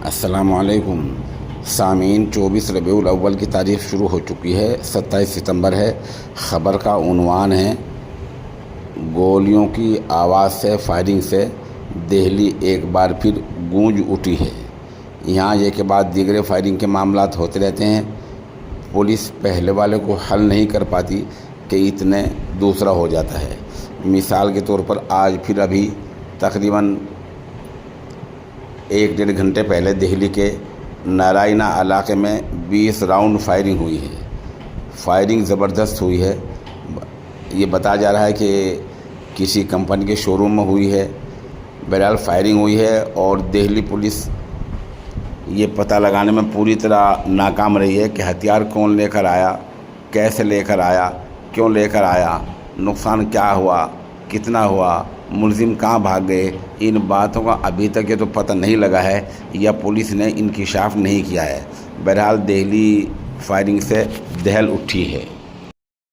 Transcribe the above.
السلام علیکم سامعین، 24 ربیع الاول کی تاریخ شروع ہو چکی ہے۔ 27 ستمبر ہے۔ خبر کا عنوان ہے گولیوں کی آواز سے، فائرنگ سے دہلی ایک بار پھر گونج اٹھی ہے۔ یہاں یہ کے بعد دیگر فائرنگ کے معاملات ہوتے رہتے ہیں۔ پولیس پہلے والے کو حل نہیں کر پاتی کہ اتنے دوسرا ہو جاتا ہے۔ مثال کے طور پر آج پھر ابھی تقریباً 1-1.5 گھنٹے پہلے دہلی کے نارائنہ علاقے میں 20 راؤنڈ فائرنگ ہوئی ہے۔ فائرنگ زبردست ہوئی ہے۔ یہ بتایا جا رہا ہے کہ کسی کمپنی کے شو روم میں ہوئی ہے۔ بہرحال فائرنگ ہوئی ہے اور دہلی پولیس یہ پتہ لگانے میں پوری طرح ناکام رہی ہے کہ ہتھیار کون لے کر آیا، کیسے لے کر آیا، کیوں لے کر آیا، نقصان کیا ہوا، کتنا ہوا، ملزم کہاں بھاگ گئے۔ ان باتوں کا ابھی تک یہ تو پتہ نہیں لگا ہے یا پولیس نے انکشاف نہیں کیا ہے۔ بہرحال دہلی فائرنگ سے دہل اٹھی ہے۔